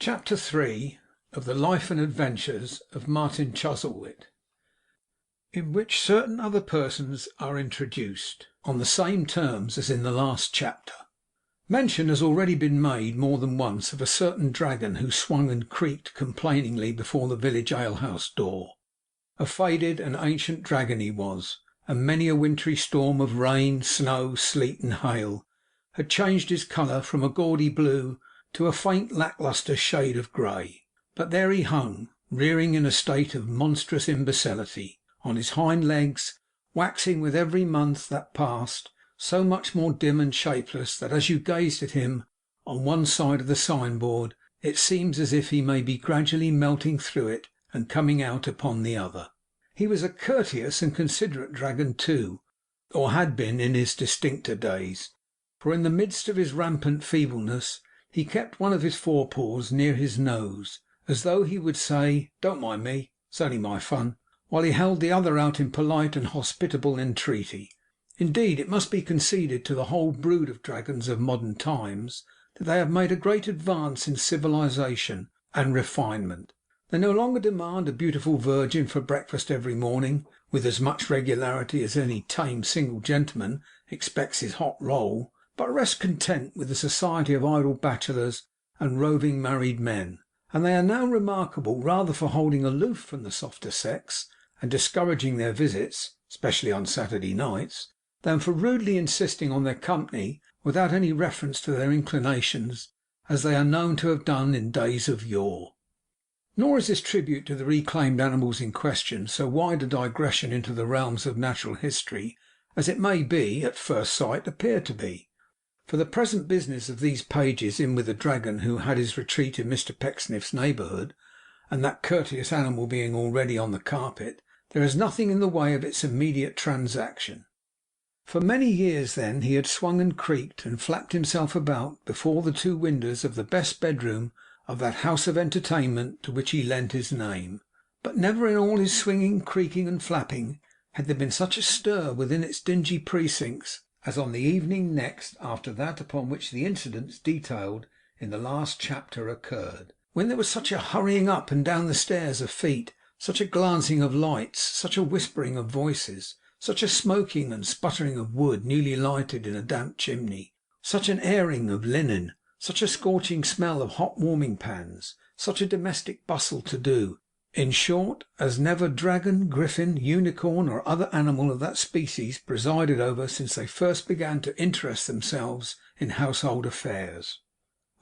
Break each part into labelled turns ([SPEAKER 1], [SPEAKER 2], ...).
[SPEAKER 1] Chapter 3 of the Life and Adventures of Martin Chuzzlewit, in which certain other persons are introduced, on the same terms as in the last chapter. Mention has already been made more than once of a certain dragon who swung and creaked complainingly before the village alehouse door. A faded and ancient dragon he was, and many a wintry storm of rain, snow, sleet, and hail had changed his colour from a gaudy blue to a faint lacklustre shade of grey. But there he hung, rearing in a state of monstrous imbecility, on his hind legs, waxing with every month that passed so much more dim and shapeless that as you gazed at him on one side of the signboard, it seems as if he may be gradually melting through it and coming out upon the other. He was a courteous and considerate dragon too, or had been in his distincter days, for in the midst of his rampant feebleness he kept one of his forepaws near his nose, as though he would say, "Don't mind me, it's only my fun," while he held the other out in polite and hospitable entreaty. Indeed, it must be conceded to the whole brood of dragons of modern times that they have made a great advance in civilization and refinement. They no longer demand a beautiful virgin for breakfast every morning, with as much regularity as any tame single gentleman expects his hot roll, but rest content with the society of idle bachelors and roving married men. And they are now remarkable rather for holding aloof from the softer sex, and discouraging their visits, especially on Saturday nights, than for rudely insisting on their company without any reference to their inclinations, as they are known to have done in days of yore. Nor is this tribute to the reclaimed animals in question so wide a digression into the realms of natural history as it may be, at first sight, appear to be. For the present business of these pages in with the dragon who had his retreat in Mr Pecksniff's neighbourhood, and that courteous animal being already on the carpet, there is nothing in the way of its immediate transaction. For many years then he had swung and creaked and flapped himself about before the two windows of the best bedroom of that house of entertainment to which he lent his name. But never in all his swinging, creaking, and flapping had there been such a stir within its dingy precincts as on the evening next after that upon which the incidents detailed in the last chapter occurred, when there was such a hurrying up and down the stairs of feet, such a glancing of lights, such a whispering of voices, such a smoking and sputtering of wood newly lighted in a damp chimney, such an airing of linen, such a scorching smell of hot warming pans, such a domestic bustle to do, in short, as never dragon, griffin, unicorn, or other animal of that species presided over since they first began to interest themselves in household affairs.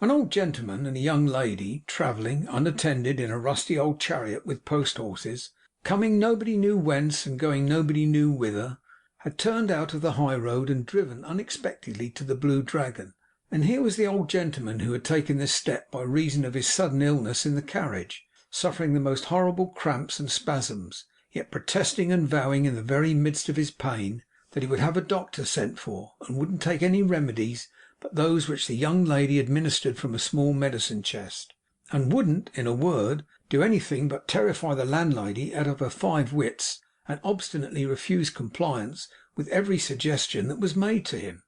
[SPEAKER 1] An old gentleman and a young lady, travelling unattended in a rusty old chariot with post horses, coming nobody knew whence and going nobody knew whither, had turned out of the high road and driven unexpectedly to the Blue Dragon. And here was the old gentleman who had taken this step by reason of his sudden illness in the carriage, suffering the most horrible cramps and spasms, yet protesting and vowing in the very midst of his pain that he would have a doctor sent for, and wouldn't take any remedies but those which the young lady administered from a small medicine chest, and wouldn't, in a word, do anything but terrify the landlady out of her 5 wits, and obstinately refuse compliance with every suggestion that was made to him.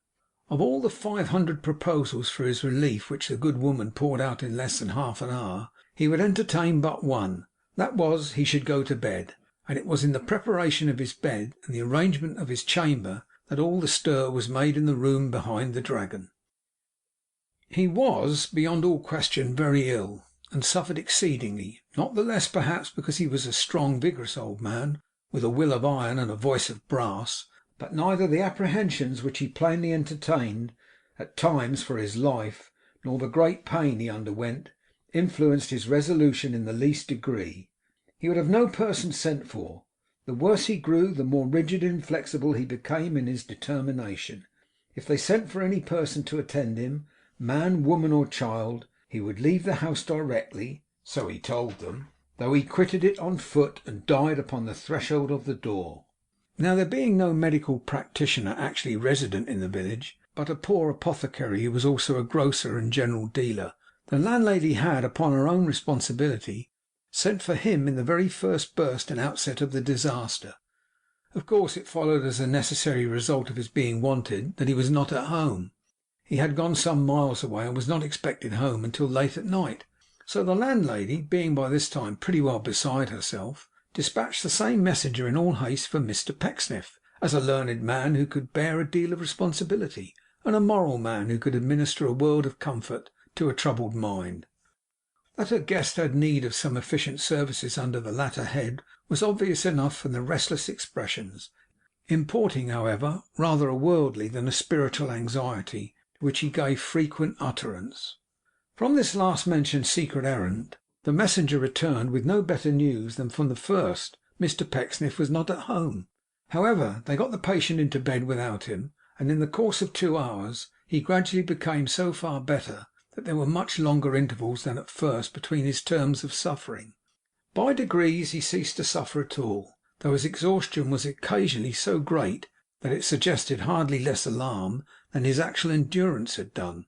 [SPEAKER 1] Of all the 500 proposals for his relief which the good woman poured out in less than half an hour, he would entertain but one. That was, he should go to bed. And it was in the preparation of his bed and the arrangement of his chamber that all the stir was made in the room behind the dragon. He was, beyond all question, very ill, and suffered exceedingly, not the less perhaps because he was a strong vigorous old man, with a will of iron and a voice of brass. But neither the apprehensions which he plainly entertained at times for his life, nor the great pain he underwent, influenced his resolution in the least degree. He would have no person sent for. The worse he grew, the more rigid and inflexible he became in his determination. If they sent for any person to attend him, man, woman, or child, he would leave the house directly, so he told them, though he quitted it on foot and died upon the threshold of the door. Now, there being no medical practitioner actually resident in the village, but a poor apothecary who was also a grocer and general dealer, the landlady had, upon her own responsibility, sent for him in the very first burst and outset of the disaster. Of course, it followed as a necessary result of his being wanted that he was not at home. He had gone some miles away and was not expected home until late at night. So the landlady, being by this time pretty well beside herself, dispatched the same messenger in all haste for Mr Pecksniff, as a learned man who could bear a deal of responsibility, and a moral man who could administer a world of comfort to a troubled mind. That her guest had need of some efficient services under the latter head was obvious enough from the restless expressions, importing, however, rather a worldly than a spiritual anxiety, to which he gave frequent utterance. From this last mentioned secret errand, the messenger returned with no better news than from the first. Mr Pecksniff was not at home. However, they got the patient into bed without him, and in the course of 2 hours he gradually became so far better that there were much longer intervals than at first between his terms of suffering. By degrees he ceased to suffer at all, though his exhaustion was occasionally so great that it suggested hardly less alarm than his actual endurance had done.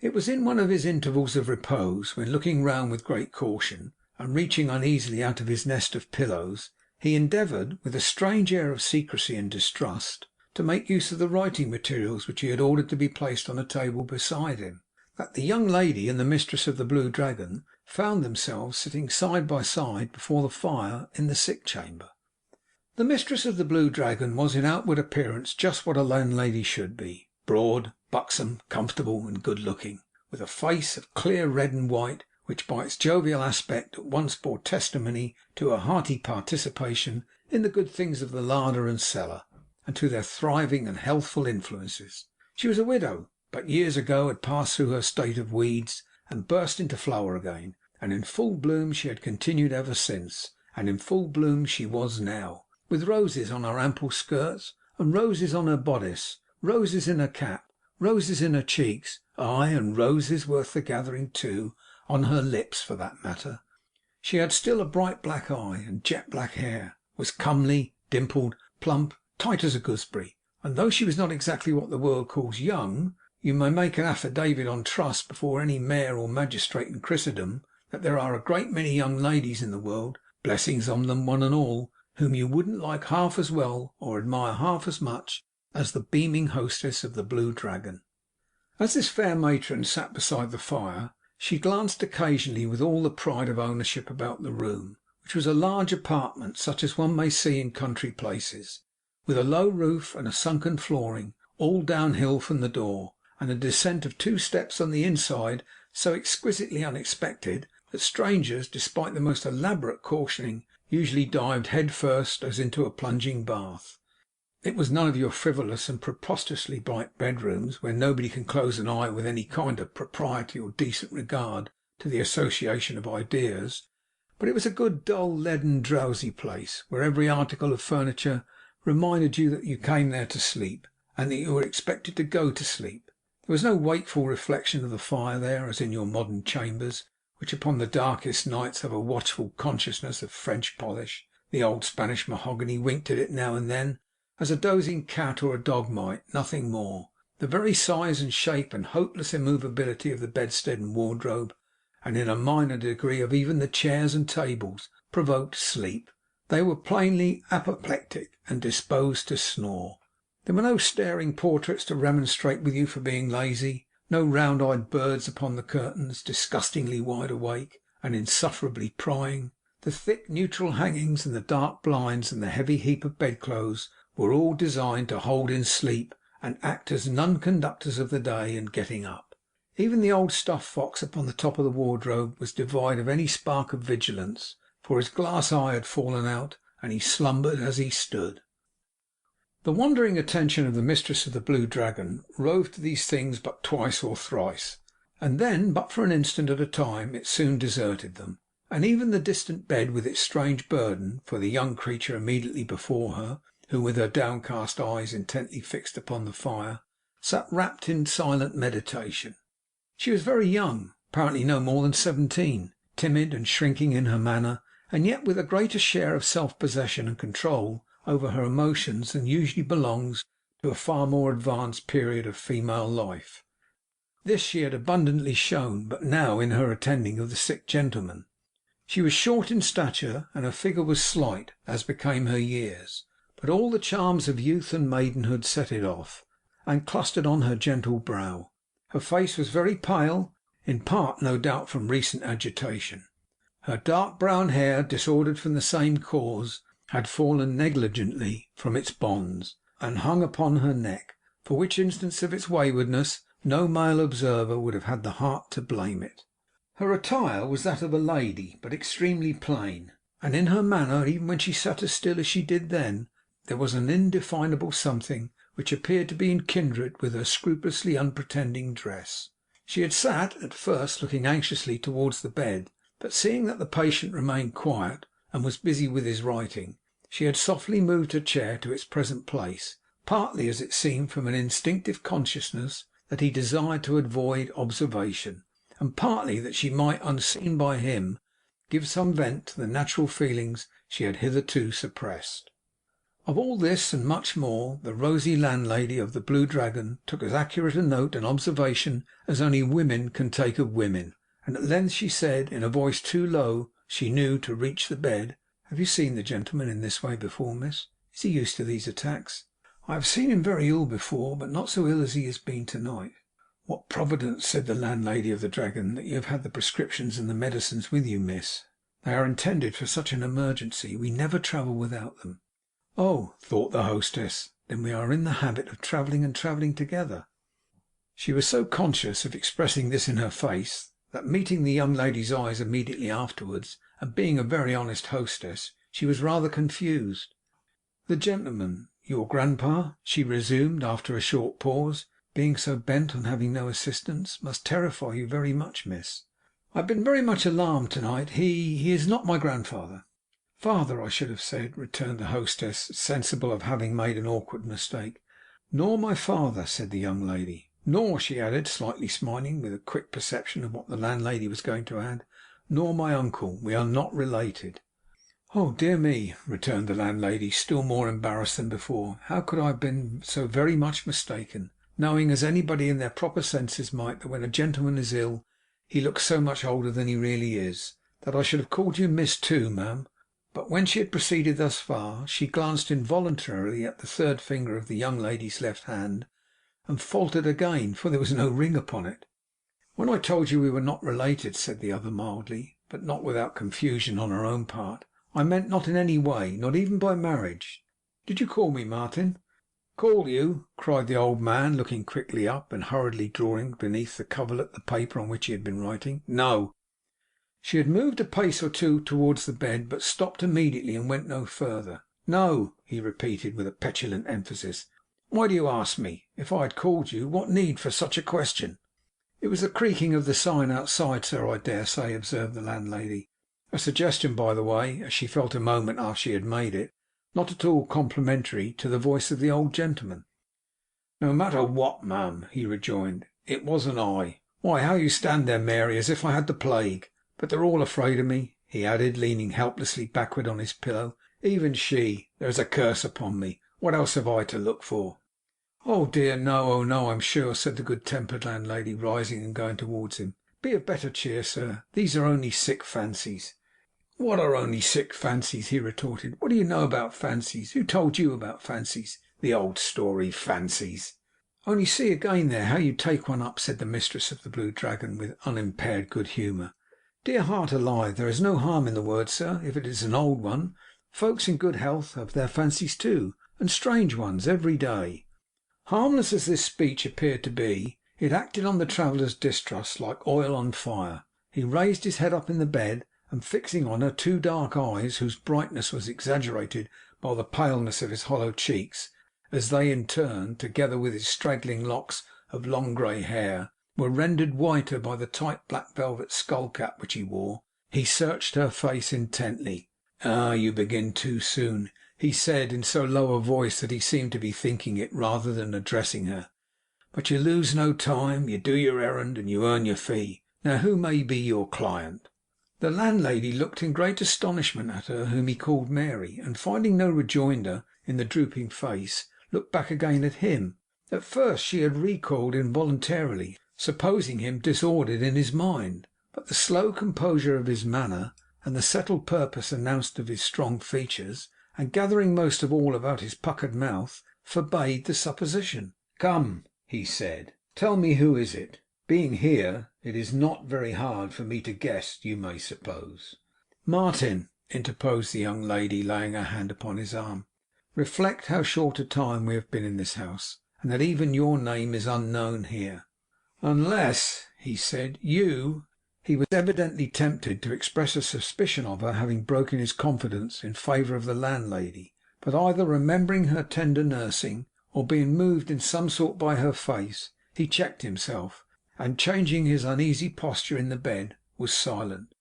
[SPEAKER 1] It was in one of his intervals of repose, when looking round with great caution, and reaching uneasily out of his nest of pillows, he endeavoured, with a strange air of secrecy and distrust, to make use of the writing materials which he had ordered to be placed on a table beside him, that the young lady and the mistress of the Blue Dragon found themselves sitting side by side before the fire in the sick chamber. The mistress of the Blue Dragon was in outward appearance just what a landlady should be: broad, buxom, comfortable, and good looking, with a face of clear red and white, which by its jovial aspect at once bore testimony to her hearty participation in the good things of the larder and cellar, and to their thriving and healthful influences. She was a widow, but years ago had passed through her state of weeds and burst into flower again, and in full bloom she had continued ever since, and in full bloom she was now, with roses on her ample skirts, and roses on her bodice, roses in her cap, roses in her cheeks, aye, and roses worth the gathering too, on her lips for that matter. She had still a bright black eye and jet black hair, was comely, dimpled, plump, tight as a gooseberry, and though she was not exactly what the world calls young, you may make an affidavit on trust before any mayor or magistrate in Christendom that there are a great many young ladies in the world, blessings on them one and all, whom you wouldn't like half as well or admire half as much as the beaming hostess of the Blue Dragon. As this fair matron sat beside the fire, she glanced occasionally with all the pride of ownership about the room, which was a large apartment such as one may see in country places, with a low roof and a sunken flooring, all downhill from the door, and a descent of 2 steps on the inside so exquisitely unexpected that strangers, despite the most elaborate cautioning, usually dived head first as into a plunging bath. It was none of your frivolous and preposterously bright bedrooms, where nobody can close an eye with any kind of propriety or decent regard to the association of ideas, but it was a good dull leaden drowsy place, where every article of furniture reminded you that you came there to sleep, and that you were expected to go to sleep. There was no wakeful reflection of the fire there, as in your modern chambers, which upon the darkest nights have a watchful consciousness of French polish. The old Spanish mahogany winked at it now and then, as a dozing cat or a dog might, nothing more. The very size and shape and hopeless immovability of the bedstead and wardrobe, and in a minor degree of even the chairs and tables, provoked sleep. They were plainly apoplectic and disposed to snore. There were no staring portraits to remonstrate with you for being lazy, no round-eyed birds upon the curtains, disgustingly wide awake and insufferably prying. The thick neutral hangings and the dark blinds and the heavy heap of bedclothes were all designed to hold in sleep and act as non-conductors of the day and getting up. Even the old stuffed fox upon the top of the wardrobe was devoid of any spark of vigilance, for his glass eye had fallen out, and he slumbered as he stood. The wandering attention of the mistress of the Blue Dragon roved to these things but twice or thrice, and then but for an instant at a time it soon deserted them, and even the distant bed with its strange burden for the young creature immediately before her, who with her downcast eyes intently fixed upon the fire, sat wrapped in silent meditation. She was very young, apparently no more than 17, timid and shrinking in her manner, and yet with a greater share of self-possession and control over her emotions than usually belongs to a far more advanced period of female life. This she had abundantly shown but now in her attending of the sick gentleman. She was short in stature, and her figure was slight, as became her years, but all the charms of youth and maidenhood set it off, and clustered on her gentle brow. Her face was very pale, in part no doubt from recent agitation. Her dark brown hair, disordered from the same cause, had fallen negligently from its bonds, and hung upon her neck, for which instance of its waywardness no male observer would have had the heart to blame it. Her attire was that of a lady, but extremely plain, and in her manner, even when she sat as still as she did then, there was an indefinable something which appeared to be in kindred with her scrupulously unpretending dress. She had sat, at first, looking anxiously towards the bed, but seeing that the patient remained quiet and was busy with his writing, she had softly moved her chair to its present place, partly, as it seemed, from an instinctive consciousness that he desired to avoid observation, and partly that she might, unseen by him, give some vent to the natural feelings she had hitherto suppressed. Of all this and much more, the rosy landlady of the Blue Dragon took as accurate a note and observation as only women can take of women, and at length she said, in a voice too low, she knew, to reach the bed: 'Have you seen the gentleman in this way before, miss? Is he used to these attacks?' 'I have seen him very ill before, but not so ill as he has been to night.' 'What providence,' said the landlady of the Dragon, 'that you have had the prescriptions and the medicines with you, miss. They are intended for such an emergency. We never travel without them.' 'Oh!' thought the hostess, 'then we are in the habit of travelling and travelling together.' She was so conscious of expressing this in her face, that meeting the young lady's eyes immediately afterwards, and being a very honest hostess, she was rather confused. 'The gentleman, your grandpa,' she resumed, after a short pause, 'being so bent on having no assistance, must terrify you very much, miss.' 'I have been very much alarmed to night. He is not my grandfather.' 'Father, I should have said,' returned the hostess, sensible of having made an awkward mistake. 'Nor my father,' said the young lady. 'Nor,' she added, slightly smiling, with a quick perception of what the landlady was going to add, 'nor my uncle. We are not related.' 'Oh dear me!' returned the landlady, still more embarrassed than before. 'How could I have been so very much mistaken, knowing, as anybody in their proper senses might, that when a gentleman is ill he looks so much older than he really is, that I should have called you Miss too, ma'am.' But when she had proceeded thus far, she glanced involuntarily at the third finger of the young lady's left hand, and faltered again, for there was no ring upon it. 'When I told you we were not related,' said the other mildly, but not without confusion on her own part, 'I meant not in any way, not even by marriage. Did you call me Martin?' 'Call you!' cried the old man, looking quickly up, and hurriedly drawing beneath the coverlet the paper on which he had been writing. 'No.' She had moved a pace or two towards the bed, but stopped immediately and went no further. 'No,' he repeated with a petulant emphasis. 'Why do you ask me? If I had called you, what need for such a question?' 'It was the creaking of the sign outside, sir, I dare say,' observed the landlady. A suggestion, by the way, as she felt a moment after she had made it, not at all complimentary to the voice of the old gentleman. 'No matter what, ma'am,' he rejoined, 'it wasn't I. Why, how you stand there, Mary, as if I had the plague! But they're all afraid of me,' he added, leaning helplessly backward on his pillow. 'Even she. There's a curse upon me. What else have I to look for?' 'Oh dear no, oh no, I'm sure,' said the good tempered landlady, rising and going towards him. 'Be of better cheer, sir. These are only sick fancies.' 'What are only sick fancies?' he retorted. 'What do you know about fancies? Who told you about fancies? The old story, fancies!' 'Only see again there, how you take one up,' said the mistress of the Blue Dragon, with unimpaired good humour. 'Dear heart alive, there is no harm in the word, sir, if it is an old one. Folks in good health have their fancies too, and strange ones, every day.' Harmless as this speech appeared to be, it acted on the traveller's distrust like oil on fire. He raised his head up in the bed, and fixing on her two dark eyes, whose brightness was exaggerated by the paleness of his hollow cheeks, as they in turn, together with his straggling locks of long grey hair, were rendered whiter by the tight black velvet skull cap which he wore, he searched her face intently. 'Ah, you begin too soon,' he said, in so low a voice that he seemed to be thinking it rather than addressing her. 'But you lose no time. You do your errand, and you earn your fee. Now, who may be your client?' The landlady looked in great astonishment at her whom he called Mary, and finding no rejoinder in the drooping face, looked back again at him. At first she had recoiled involuntarily, supposing him disordered in his mind, but the slow composure of his manner, and the settled purpose announced of his strong features, and gathering most of all about his puckered mouth, forbade the supposition. 'Come,' he said, 'tell me who is it? Being here, it is not very hard for me to guess, you may suppose.' 'Martin,' interposed the young lady, laying her hand upon his arm, 'reflect how short a time we have been in this house, and that even your name is unknown here.' 'Unless,' he said, 'you—' He was evidently tempted to express a suspicion of her having broken his confidence in favour of the landlady; but either remembering her tender nursing, or being moved in some sort by her face, he checked himself, and changing his uneasy posture in the bed, was silent.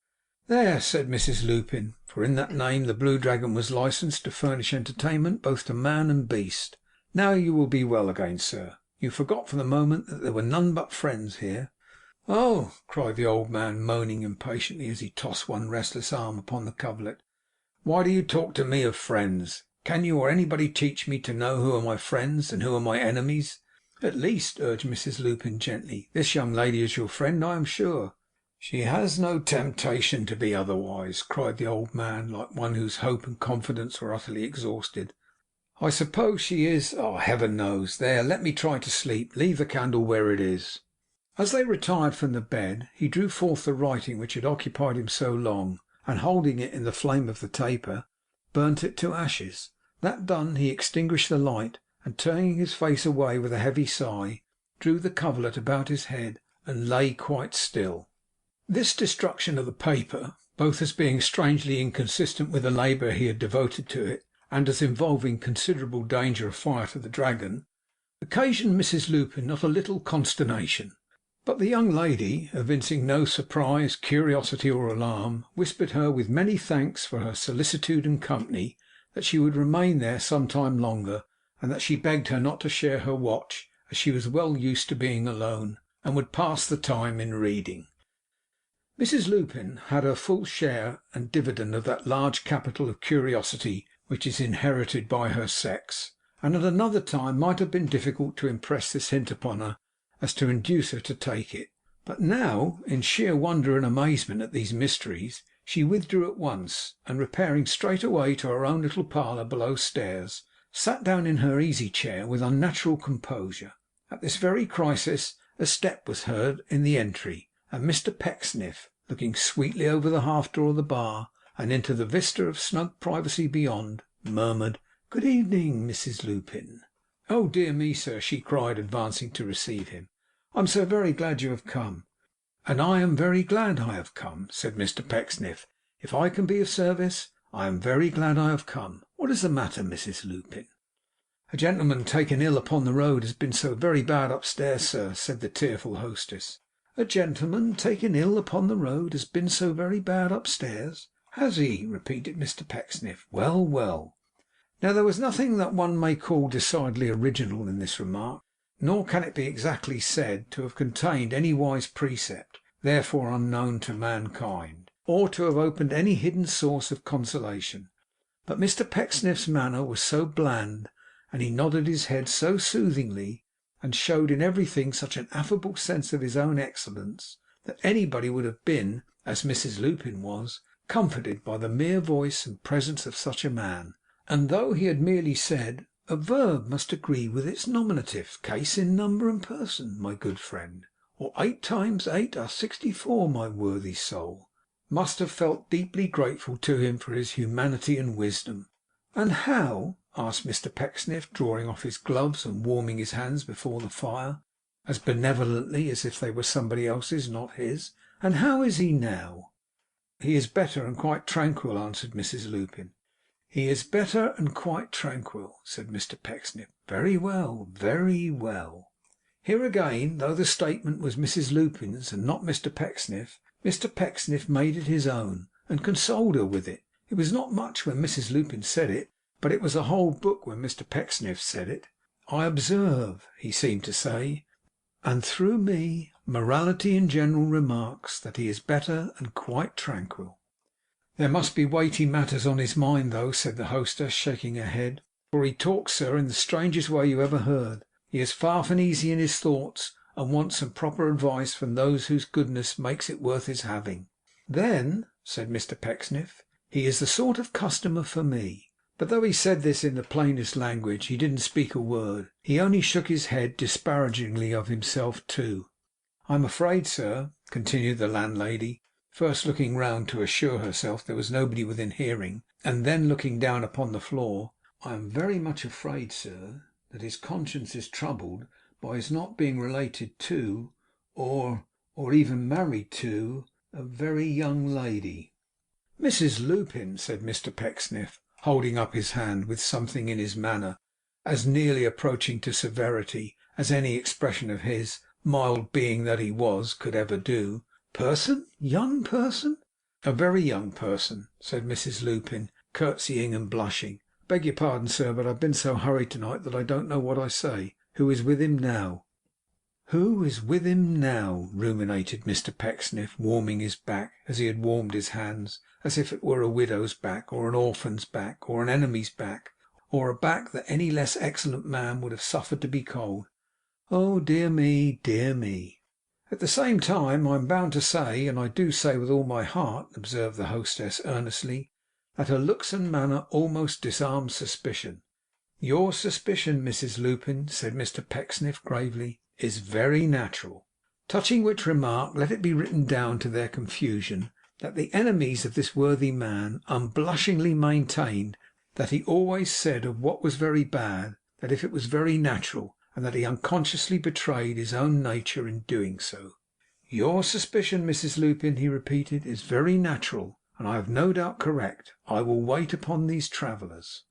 [SPEAKER 1] 'There!' said Mrs Lupin, for in that name the Blue Dragon was licensed to furnish entertainment both to man and beast. 'Now you will be well again, sir. You forgot for the moment that there were none but friends here.' 'Oh!' cried the old man, moaning impatiently, as he tossed one restless arm upon the coverlet. 'Why do you talk to me of friends? Can you or anybody teach me to know who are my friends and who are my enemies?' 'At least,' urged Mrs Lupin, gently, 'this young lady is your friend, I am sure.' 'She has no temptation to be otherwise,' cried the old man, like one whose hope and confidence were utterly exhausted. 'I suppose she is. Oh, Heaven knows! There, let me try to sleep. Leave the candle where it is.' As they retired from the bed, he drew forth the writing which had occupied him so long, and holding it in the flame of the taper, burnt it to ashes. That done, he extinguished the light, and turning his face away with a heavy sigh, drew the coverlet about his head, and lay quite still. This destruction of the paper, both as being strangely inconsistent with the labour he had devoted to it, and as involving considerable danger of fire to the Dragon, occasioned Mrs Lupin not a little consternation. But the young lady, evincing no surprise, curiosity, or alarm, whispered her, with many thanks for her solicitude and company, that she would remain there some time longer, and that she begged her not to share her watch, as she was well used to being alone, and would pass the time in reading. Mrs Lupin had her full share and dividend of that large capital of curiosity which is inherited by her sex, and at another time might have been difficult to impress this hint upon her as to induce her to take it. But now, in sheer wonder and amazement at these mysteries, she withdrew at once, and repairing straight away to her own little parlour below stairs, sat down in her easy chair with unnatural composure. At this very crisis a step was heard in the entry, and Mr Pecksniff, looking sweetly over the half door of the bar and into the vista of snug privacy beyond, murmured, 'Good evening, Mrs Lupin.' 'Oh dear me, sir,' she cried, advancing to receive him, 'I am so very glad you have come.' 'And I am very glad I have come,' said Mr Pecksniff. 'If I can be of service, I am very glad I have come. What is the matter, Mrs Lupin?' 'A gentleman taken ill upon the road has been so very bad upstairs, sir,' said the tearful hostess. 'A gentleman taken ill upon the road has been so very bad upstairs, has he?' repeated Mr Pecksniff. 'Well, well.' Now there was nothing that one may call decidedly original in this remark, nor can it be exactly said to have contained any wise precept, therefore unknown to mankind, or to have opened any hidden source of consolation. But Mr Pecksniff's manner was so bland, and he nodded his head so soothingly, and showed in everything such an affable sense of his own excellence, that anybody would have been, as Mrs Lupin was, comforted by the mere voice and presence of such a man. And though he had merely said, 'A verb must agree with its nominative case in number and person, my good friend, or 8 times 8 are 64, my worthy soul,' must have felt deeply grateful to him for his humanity and wisdom. 'And how,' asked Mr Pecksniff, drawing off his gloves and warming his hands before the fire, as benevolently as if they were somebody else's, not his, 'and how is he now?' 'He is better and quite tranquil,' answered Mrs Lupin. 'He is better and quite tranquil,' said Mr Pecksniff. 'Very well, very well.' Here again, though the statement was Mrs Lupin's and not Mr Pecksniff, Mr Pecksniff made it his own, and consoled her with it. It was not much when Mrs Lupin said it, but it was a whole book when Mr Pecksniff said it. 'I observe,' he seemed to say, 'and through me, morality in general remarks, that he is better and quite tranquil.' 'There must be weighty matters on his mind, though,' said the hostess, shaking her head, 'for he talks, sir, in the strangest way you ever heard. He is far from easy in his thoughts, and wants some proper advice from those whose goodness makes it worth his having.' 'Then,' said Mr Pecksniff, 'he is the sort of customer for me.' But though he said this in the plainest language, he didn't speak a word. He only shook his head disparagingly of himself too. 'I am afraid, sir,' continued the landlady, first looking round to assure herself there was nobody within hearing, and then looking down upon the floor, 'I am very much afraid, sir, that his conscience is troubled by his not being related to, or even married to, a very young lady.' 'Mrs Lupin,' said Mr Pecksniff, holding up his hand with something in his manner as nearly approaching to severity as any expression of his, mild being that he was, could ever do. 'Person? Young person?' 'A very young person,' said Mrs Lupin, curtseying and blushing. 'Beg your pardon, sir, but I have been so hurried to night that I don't know what I say. Who is with him now?' 'Who is with him now?' ruminated Mr Pecksniff, warming his back as he had warmed his hands, as if it were a widow's back, or an orphan's back, or an enemy's back, or a back that any less excellent man would have suffered to be cold. 'Oh, dear me, dear me!' 'At the same time I am bound to say, and I do say with all my heart,' observed the hostess earnestly, 'that her looks and manner almost disarm suspicion.' 'Your suspicion, Mrs Lupin,' said Mr Pecksniff gravely, 'is very natural.' Touching which remark, let it be written down to their confusion, that the enemies of this worthy man unblushingly maintained that he always said of what was very bad, that if it was very natural, and that he unconsciously betrayed his own nature in doing so. 'Your suspicion, Mrs Lupin,' he repeated, 'is very natural, and I have no doubt correct. I will wait upon these travellers.'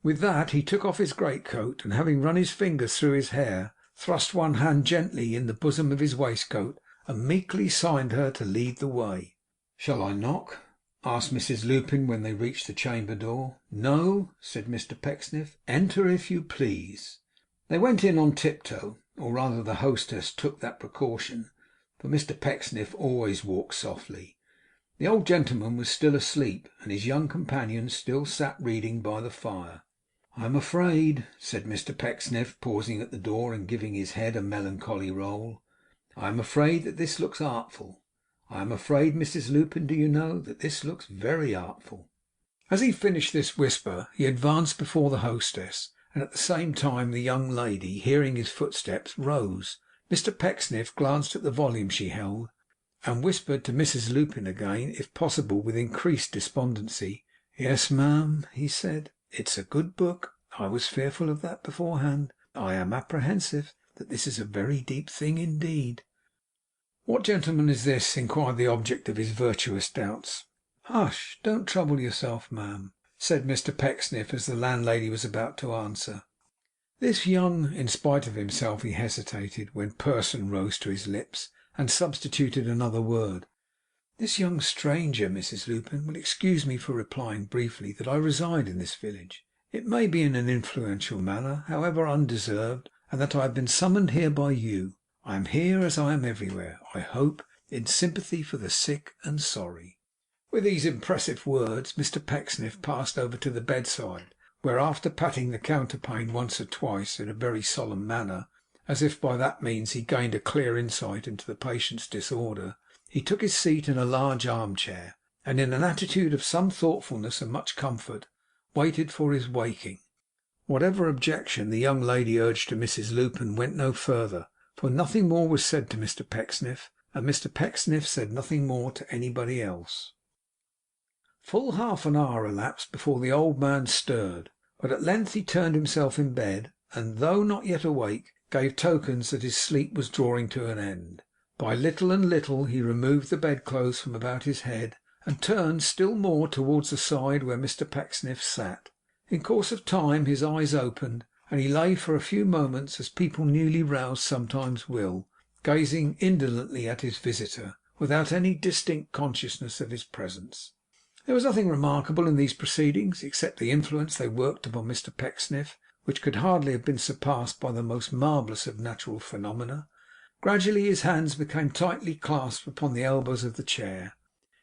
[SPEAKER 1] With that he took off his greatcoat, and having run his fingers through his hair, thrust one hand gently in the bosom of his waistcoat, and meekly signed her to lead the way. 'Shall I knock?' asked Mrs Lupin, when they reached the chamber door. 'No,' said Mr Pecksniff. 'Enter, if you please.' They went in on tiptoe, or rather the hostess took that precaution, for Mr Pecksniff always walked softly. The old gentleman was still asleep, and his young companion still sat reading by the fire. 'I am afraid,' said Mr Pecksniff, pausing at the door and giving his head a melancholy roll, 'I am afraid that this looks artful. I am afraid, Mrs Lupin, do you know, that this looks very artful.' As he finished this whisper, he advanced before the hostess, and at the same time the young lady, hearing his footsteps, rose. Mr Pecksniff glanced at the volume she held, and whispered to Mrs Lupin again, if possible with increased despondency. 'Yes, ma'am,' he said, 'it's a good book. I was fearful of that beforehand. I am apprehensive that this is a very deep thing indeed.' 'What gentleman is this?' inquired the object of his virtuous doubts. 'Hush! Don't trouble yourself, ma'am,' said Mr Pecksniff, as the landlady was about to answer. This young, in spite of himself, he hesitated, when person rose to his lips, and substituted another word. 'This young stranger, Mrs Lupin, will excuse me for replying briefly that I reside in this village. It may be in an influential manner, however undeserved, and that I have been summoned here by you. I am here, as I am everywhere, I hope, in sympathy for the sick and sorry.' With these impressive words, Mr Pecksniff passed over to the bedside, where, after patting the counterpane once or twice in a very solemn manner, as if by that means he gained a clear insight into the patient's disorder, he took his seat in a large armchair, and in an attitude of some thoughtfulness and much comfort, waited for his waking. Whatever objection the young lady urged to Mrs Lupin went no further, for nothing more was said to Mr Pecksniff, and Mr Pecksniff said nothing more to anybody else. Full half an hour elapsed before the old man stirred, but at length he turned himself in bed, and though not yet awake, gave tokens that his sleep was drawing to an end. By little and little he removed the bedclothes from about his head, and turned still more towards the side where Mr Pecksniff sat. In course of time his eyes opened, and he lay for a few moments, as people newly roused sometimes will, gazing indolently at his visitor, without any distinct consciousness of his presence. There was nothing remarkable in these proceedings, except the influence they worked upon Mr Pecksniff, which could hardly have been surpassed by the most marvellous of natural phenomena. Gradually his hands became tightly clasped upon the elbows of the chair.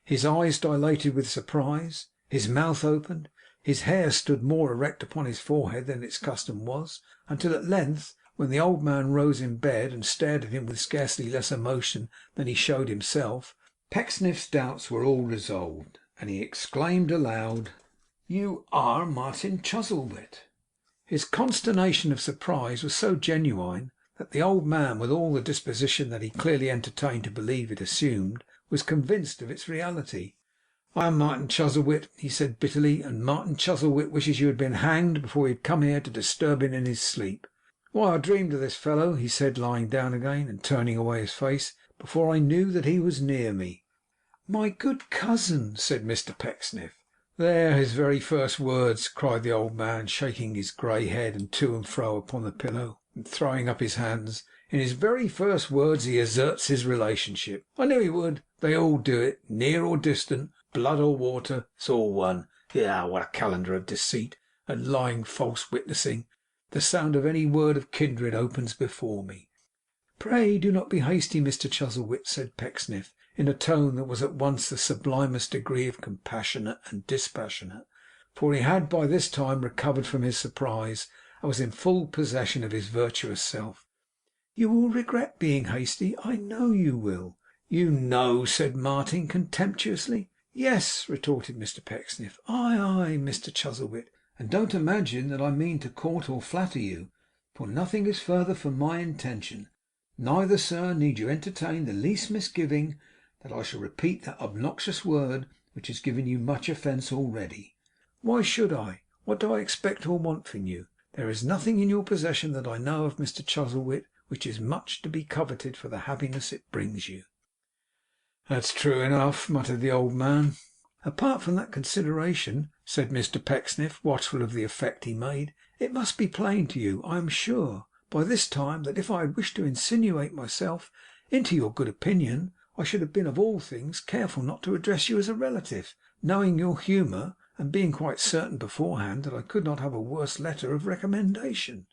[SPEAKER 1] His eyes dilated with surprise. His mouth opened. His hair stood more erect upon his forehead than its custom was, until at length, when the old man rose in bed and stared at him with scarcely less emotion than he showed himself, Pecksniff's doubts were all resolved, and he exclaimed aloud, 'You are Martin Chuzzlewit!' His consternation of surprise was so genuine that the old man, with all the disposition that he clearly entertained to believe it assumed, was convinced of its reality. "I am Martin Chuzzlewit," he said bitterly, "and Martin Chuzzlewit wishes you had been hanged before he had come here to disturb him in his sleep. Why, I dreamed of this fellow," he said, lying down again and turning away his face, "before I knew that he was near me." "My good cousin," said Mr Pecksniff. "There, his very first words!" cried the old man, shaking his grey head and to and fro upon the pillow, and throwing up his hands. "In his very first words he asserts his relationship. I knew he would. They all do it, near or distant, blood or water, it's all one. Yah! What a calendar of deceit and lying, false witnessing! The sound of any word of kindred opens before me." "Pray do not be hasty, Mr Chuzzlewit," said Pecksniff, in a tone that was at once the sublimest degree of compassionate and dispassionate, for he had by this time recovered from his surprise, and was in full possession of his virtuous self. "You will regret being hasty. I know you will." "You know!" said Martin contemptuously. "Yes," retorted Mr Pecksniff. "Aye, aye, Mr Chuzzlewit. And don't imagine that I mean to court or flatter you, for nothing is further from my intention. Neither, sir, need you entertain the least misgiving that I shall repeat that obnoxious word which has given you much offence already. Why should I? What do I expect or want from you? There is nothing in your possession that I know of, Mr Chuzzlewit, which is much to be coveted for the happiness it brings you." "That's true enough," muttered the old man. "Apart from that consideration," said Mr Pecksniff, watchful of the effect he made, "it must be plain to you, I am sure, by this time, that if I had wished to insinuate myself into your good opinion, I should have been of all things careful not to address you as a relative, knowing your humour, and being quite certain beforehand that I could not have a worse letter of recommendation."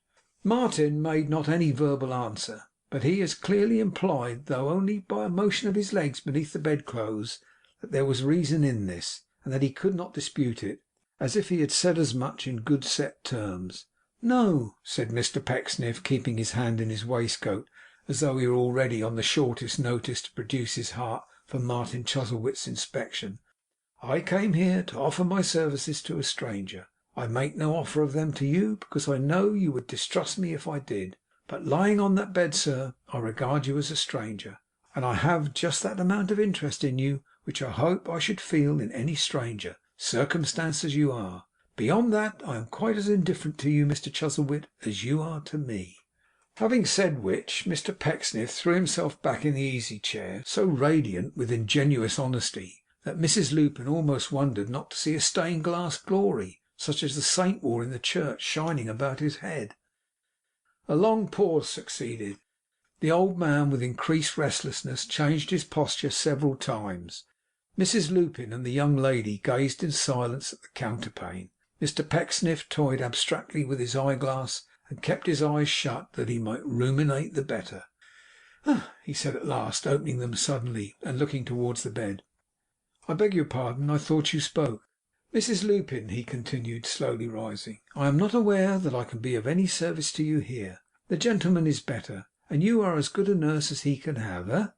[SPEAKER 1] Martin made not any verbal answer, but he as clearly implied, though only by a motion of his legs beneath the bedclothes, that there was reason in this, and that he could not dispute it, as if he had said as much in good set terms. "No," said Mr Pecksniff, keeping his hand in his waistcoat, as though he were already on the shortest notice to produce his heart for Martin Chuzzlewit's inspection. "I came here to offer my services to a stranger. I make no offer of them to you, because I know you would distrust me if I did. But lying on that bed, sir, I regard you as a stranger, and I have just that amount of interest in you which I hope I should feel in any stranger, circumstanced as you are. Beyond that, I am quite as indifferent to you, Mr Chuzzlewit, as you are to me." Having said which, Mr Pecksniff threw himself back in the easy chair, so radiant with ingenuous honesty that Mrs Lupin almost wondered not to see a stained glass glory, such as the saint wore in the church, shining about his head. A long pause succeeded. The old man, with increased restlessness, changed his posture several times. Mrs Lupin and the young lady gazed in silence at the counterpane. Mr Pecksniff toyed abstractedly with his eyeglass, and kept his eyes shut that he might ruminate the better. He said at last, opening them suddenly, and looking towards the bed. "I beg your pardon. I thought you spoke. Mrs Lupin," he continued, slowly rising, "I am not aware that I can be of any service to you here. The gentleman is better, and you are as good a nurse as he can have, eh?"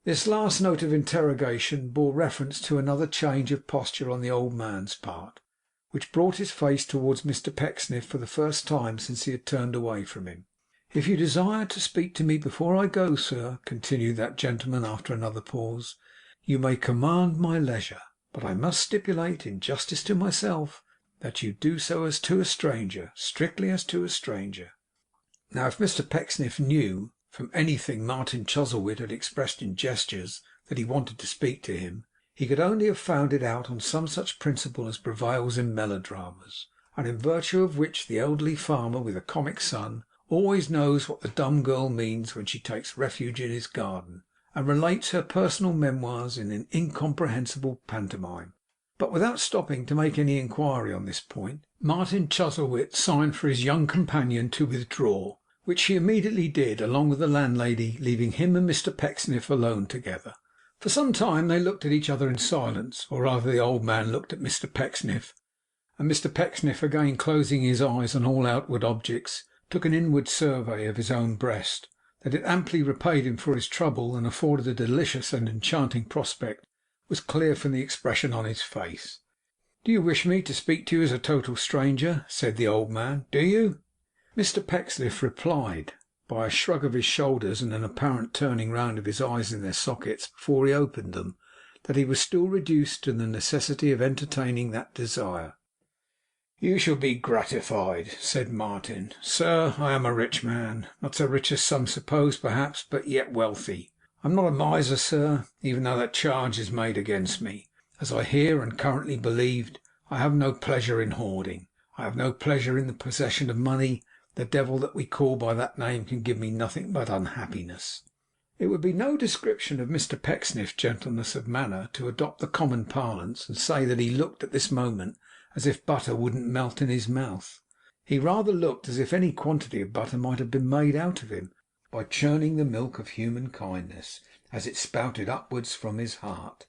[SPEAKER 1] This last note of interrogation bore reference to another change of posture on the old man's part, which brought his face towards Mr Pecksniff for the first time since he had turned away from him. "If you desire to speak to me before I go, sir," continued that gentleman after another pause, "you may command my leisure. But I must stipulate, in justice to myself, that you do so as to a stranger, strictly as to a stranger." Now, if Mr Pecksniff knew, from anything Martin Chuzzlewit had expressed in gestures, that he wanted to speak to him, he could only have found it out on some such principle as prevails in melodramas, and in virtue of which the elderly farmer with a comic son always knows what the dumb girl means when she takes refuge in his garden, and relates her personal memoirs in an incomprehensible pantomime. But without stopping to make any inquiry on this point, Martin Chuzzlewit signed for his young companion to withdraw, which he immediately did, along with the landlady, leaving him and Mr Pecksniff alone together. For some time they looked at each other in silence, or rather the old man looked at Mr Pecksniff, and Mr Pecksniff, again closing his eyes on all outward objects, took an inward survey of his own breast. That it amply repaid him for his trouble, and afforded a delicious and enchanting prospect, was clear from the expression on his face. "Do you wish me to speak to you as a total stranger?" said the old man. "Do you?" Mr Pecksniff replied by a shrug of his shoulders and an apparent turning round of his eyes in their sockets before he opened them, that he was still reduced to the necessity of entertaining that desire. "You shall be gratified," said Martin. "Sir, I am a rich man. Not so rich as some suppose, perhaps, but yet wealthy. I am not a miser, sir, even though that charge is made against me. As I hear and currently believed, I have no pleasure in hoarding. I have no pleasure in the possession of money. The devil that we call by that name can give me nothing but unhappiness." It would be no description of Mr Pecksniff's gentleness of manner to adopt the common parlance and say that he looked at this moment as if butter wouldn't melt in his mouth. He rather looked as if any quantity of butter might have been made out of him by churning the milk of human kindness as it spouted upwards from his heart.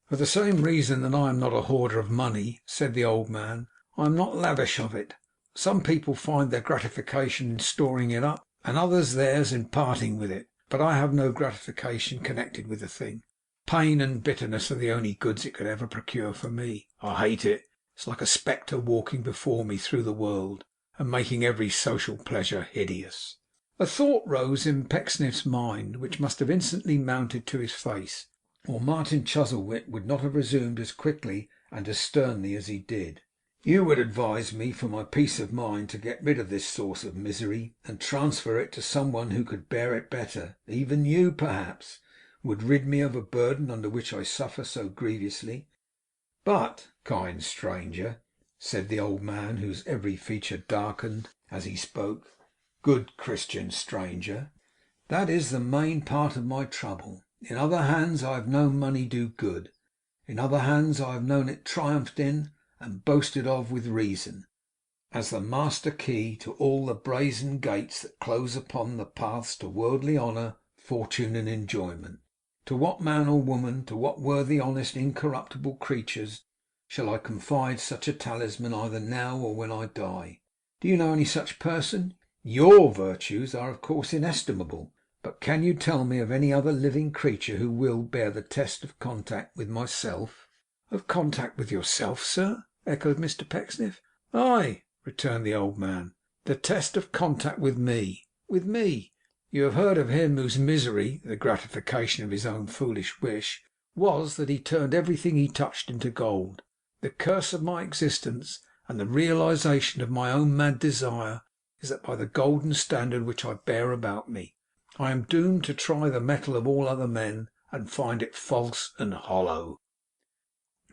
[SPEAKER 1] "For the same reason that I am not a hoarder of money," said the old man, "I am not lavish of it. Some people find their gratification in storing it up, and others theirs in parting with it. But I have no gratification connected with the thing. Pain and bitterness are the only goods it could ever procure for me. I hate it. It's like a spectre walking before me through the world, and making every social pleasure hideous." A thought rose in Pecksniff's mind which must have instantly mounted to his face, or Martin Chuzzlewit would not have resumed as quickly and as sternly as he did. "You would advise me, for my peace of mind, to get rid of this source of misery, and transfer it to some one who could bear it better. Even you, perhaps, would rid me of a burden under which I suffer so grievously. But, kind stranger," said the old man, whose every feature darkened as he spoke, "good Christian stranger, that is the main part of my trouble. In other hands I have known money do good. In other hands I have known it triumphed in and boasted of with reason, as the master key to all the brazen gates that close upon the paths to worldly honour, fortune, and enjoyment. To what man or woman, to what worthy, honest, incorruptible creatures shall I confide such a talisman, either now or when I die? Do you know any such person? YOUR virtues are of course inestimable, but can you tell me of any other living creature who will bear the test of contact with myself?" "Of contact with yourself, sir?" echoed Mr Pecksniff. "Aye," returned the old man, "the test of contact with me. With me. You have heard of him whose misery, the gratification of his own foolish wish, was that he turned everything he touched into gold. The curse of my existence, and the realization of my own mad desire, is that by the golden standard which I bear about me, I am doomed to try the metal of all other men, and find it false and hollow."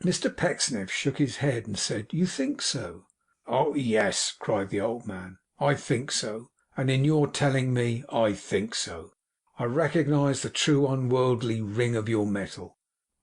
[SPEAKER 1] Mr Pecksniff shook his head and said, "You think so?" "Oh yes," cried the old man, "I think so. And in your telling me, I think so, I recognise the true unworldly ring of your metal.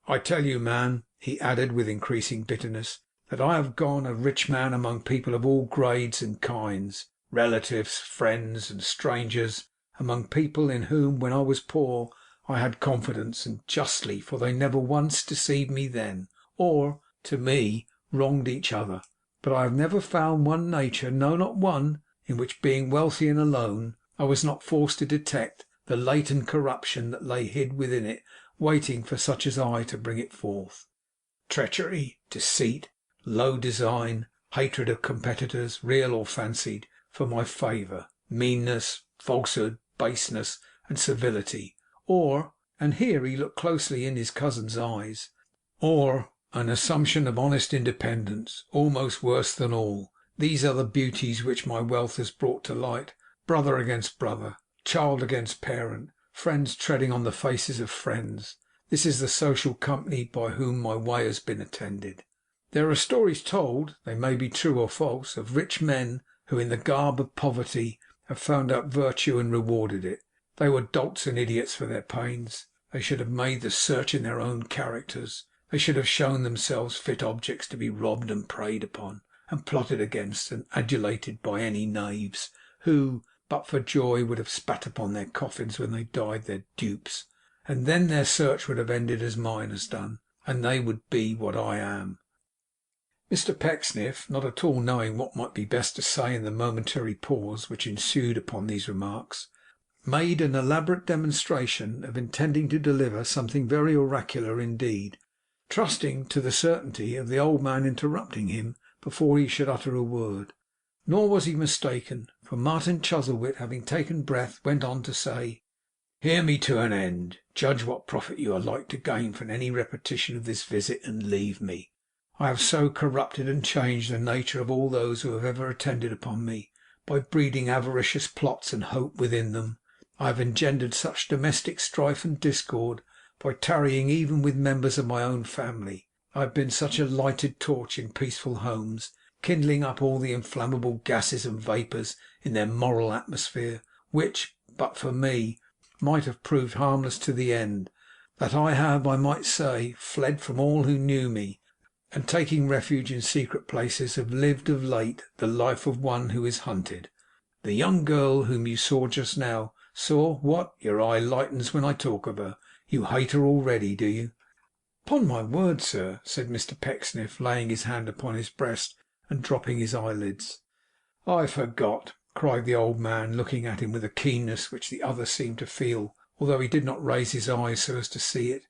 [SPEAKER 1] I tell you, man," he added with increasing bitterness, "that I have gone a rich man among people of all grades and kinds, relatives, friends, and strangers, among people in whom, when I was poor, I had confidence, and justly, for they never once deceived me then, or, to me, wronged each other. But I have never found one nature, no, not one, in which, being wealthy and alone, I was not forced to detect the latent corruption that lay hid within it, waiting for such as I to bring it forth. Treachery, deceit, low design, hatred of competitors, real or fancied, for my favour, meanness, falsehood, baseness, and servility, or," and here he looked closely in his cousin's eyes, "or an assumption of honest independence, almost worse than all. These are the beauties which my wealth has brought to light. Brother against brother, child against parent, friends treading on the faces of friends. This is the social company by whom my way has been attended. There are stories told, they may be true or false, of rich men who in the garb of poverty have found out virtue and rewarded it. They were dolts and idiots for their pains. They should have made the search in their own characters. They should have shown themselves fit objects to be robbed and preyed upon, and plotted against, and adulated by any knaves, who, but for joy, would have spat upon their coffins when they died their dupes. And then their search would have ended as mine has done, and they would be what I am." Mr Pecksniff, not at all knowing what might be best to say in the momentary pause which ensued upon these remarks, made an elaborate demonstration of intending to deliver something very oracular indeed, trusting to the certainty of the old man interrupting him before he should utter a word. Nor was he mistaken, for Martin Chuzzlewit, having taken breath, went on to say: "Hear me to an end. Judge what profit you are like to gain from any repetition of this visit, and leave me. I have so corrupted and changed the nature of all those who have ever attended upon me, by breeding avaricious plots and hope within them. I have engendered such domestic strife and discord, by tarrying even with members of my own family. I have been such a lighted torch in peaceful homes, kindling up all the inflammable gases and vapours in their moral atmosphere, which, but for me, might have proved harmless to the end, that I have, I might say, fled from all who knew me, and taking refuge in secret places, have lived of late the life of one who is hunted. The young girl whom you saw just now, what? Your eye lightens when I talk of her. You hate her already, do you?" "Upon my word, sir," said Mr Pecksniff, laying his hand upon his breast and dropping his eyelids. "I forgot," cried the old man, looking at him with a keenness which the other seemed to feel, although he did not raise his eyes so as to see it.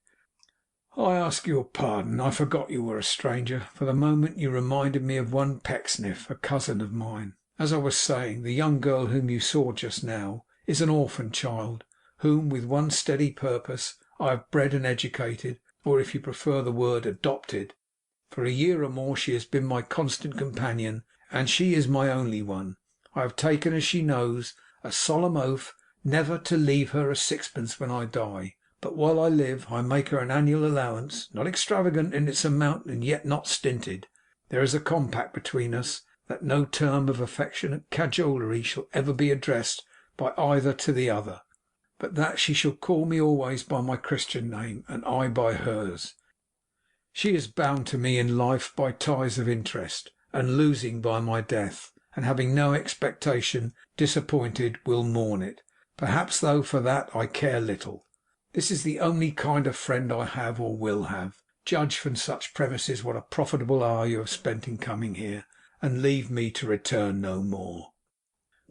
[SPEAKER 1] "I ask your pardon. I forgot you were a stranger. For the moment you reminded me of one Pecksniff, a cousin of mine. As I was saying, the young girl whom you saw just now is an orphan child, whom, with one steady purpose, I have bred and educated, or, if you prefer the word, adopted. For a year or more she has been my constant companion, and she is my only one. I have taken, as she knows, a solemn oath never to leave her a sixpence when I die. But while I live, I make her an annual allowance, not extravagant in its amount and yet not stinted. There is a compact between us that no term of affectionate cajolery shall ever be addressed by either to the other, but that she shall call me always by my Christian name, and I by hers. She is bound to me in life by ties of interest, and losing by my death, and having no expectation, disappointed, will mourn it. Perhaps, though, for that I care little. This is the only kind of friend I have or will have. Judge from such premises what a profitable hour you have spent in coming here, and leave me to return no more."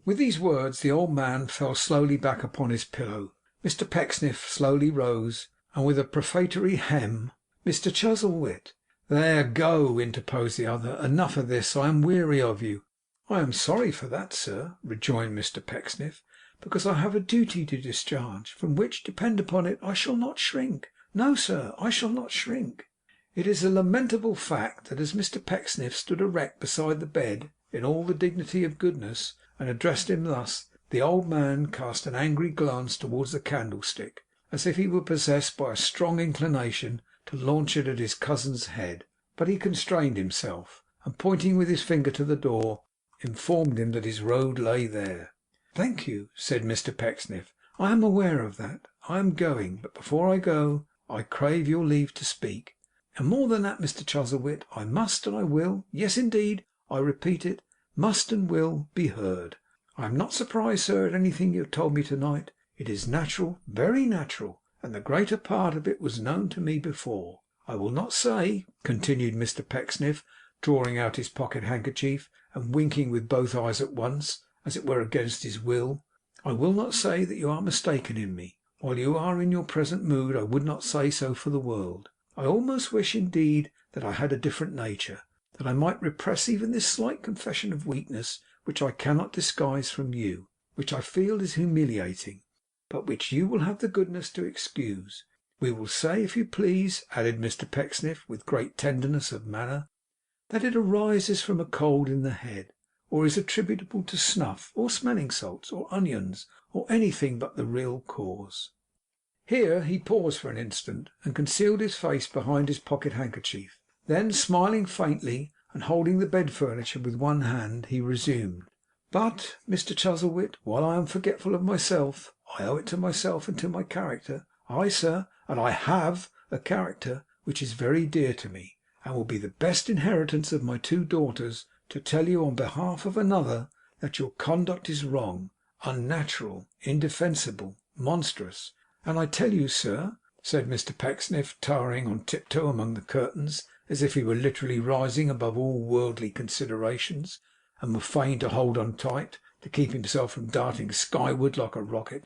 [SPEAKER 1] With these words the old man fell slowly back upon his pillow. Mr Pecksniff slowly rose, and with a prefatory hem, "Mr Chuzzlewit." "There, go," interposed the other. "Enough of this. I am weary of you." "I am sorry for that, sir," rejoined Mr Pecksniff, "because I have a duty to discharge, from which, depend upon it, I shall not shrink. No, sir, I shall not shrink." It is a lamentable fact that as Mr Pecksniff stood erect beside the bed, in all the dignity of goodness, and addressed him thus, the old man cast an angry glance towards the candlestick, as if he were possessed by a strong inclination to launch it at his cousin's head. But he constrained himself, and pointing with his finger to the door, informed him that his road lay there. "Thank you," said Mr Pecksniff. "I am aware of that. I am going. But before I go, I crave your leave to speak. And more than that, Mr Chuzzlewit, I must and I will, yes indeed, I repeat it, must and will, be heard. I am not surprised, sir, at anything you have told me to night. It is natural, very natural, and the greater part of it was known to me before. I will not say," continued Mr Pecksniff, drawing out his pocket handkerchief, and winking with both eyes at once, as it were against his will, "I will not say that you are mistaken in me. While you are in your present mood, I would not say so for the world. I almost wish, indeed, that I had a different nature, that I might repress even this slight confession of weakness, which I cannot disguise from you, which I feel is humiliating, but which you will have the goodness to excuse. We will say, if you please," added Mr Pecksniff, with great tenderness of manner, "that it arises from a cold in the head, or is attributable to snuff, or smelling salts, or onions, or anything but the real cause." Here he paused for an instant, and concealed his face behind his pocket handkerchief. Then, smiling faintly, and holding the bed furniture with one hand, he resumed: "But, Mr Chuzzlewit, while I am forgetful of myself, I owe it to myself and to my character. Aye, sir, and I HAVE a character which is very dear to me, and will be the best inheritance of my two daughters, to tell you on behalf of another that your conduct is wrong, unnatural, indefensible, monstrous. And I tell you, sir," said Mr Pecksniff, towering on tiptoe among the curtains, as if he were literally rising above all worldly considerations, and were fain to hold on tight, to keep himself from darting skyward like a rocket,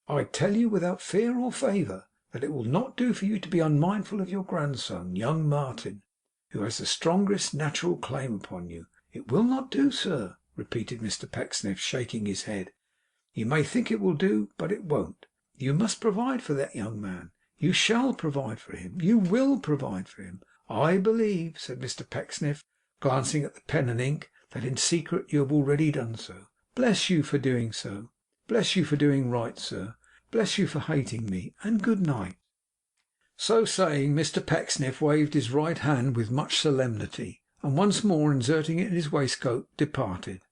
[SPEAKER 1] "I tell you without fear or favour, that it will not do for you to be unmindful of your grandson, young Martin, who has the strongest natural claim upon you. It will not do, sir. repeated Mr Pecksniff, shaking his head. You may think it will do, but it won't. You must provide for that young man. You shall provide for him. You will provide for him. I believe,' said Mr Pecksniff, glancing at the pen and ink, 'that in secret you have already done so. Bless you for doing so. Bless you for doing right, sir. Bless you for hating me. And good night.' So saying, Mr Pecksniff waved his right hand with much solemnity, and once more inserting it in his waistcoat, departed.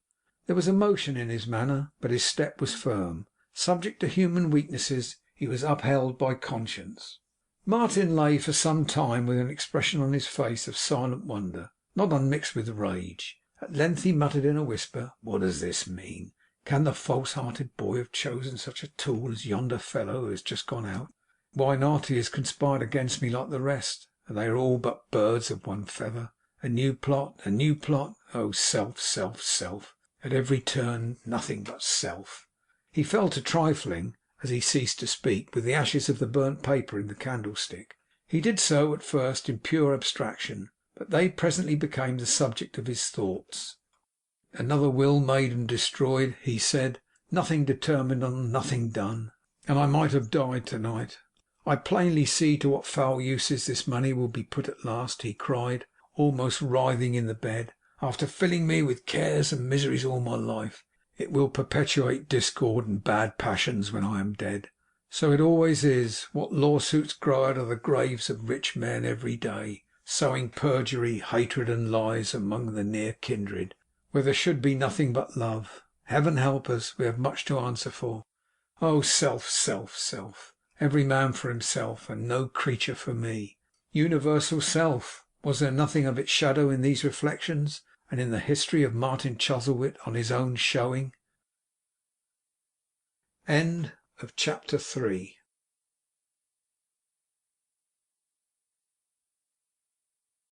[SPEAKER 1] There was emotion in his manner, but his step was firm. Subject to human weaknesses, he was upheld by conscience. Martin lay for some time with an expression on his face of silent wonder, not unmixed with rage. At length he muttered in a whisper, 'What does this mean? Can the false-hearted boy have chosen such a tool as yonder fellow who has just gone out? Why not? He has conspired against me like the rest, and they are all but birds of one feather. A new plot, a new plot. Oh, self, self, self! At every turn nothing but self!' He fell to trifling, as he ceased to speak, with the ashes of the burnt paper in the candlestick. He did so, at first, in pure abstraction, but they presently became the subject of his thoughts. 'Another will made and destroyed,' he said. 'Nothing determined on, nothing done, and I might have died to night. I plainly see to what foul uses this money will be put at last,' he cried, almost writhing in the bed. 'After filling me with cares and miseries all my life, it will perpetuate discord and bad passions when I am dead. So it always is. What lawsuits grow out of the graves of rich men every day, sowing perjury, hatred, and lies among the near kindred, where there should be nothing but love. Heaven help us, we have much to answer for. Oh, self, self, self! Every man for himself, and no creature for me. Universal self! Was there nothing of its shadow in these reflections, and in the history of Martin Chuzzlewit on his own showing? Chapter 3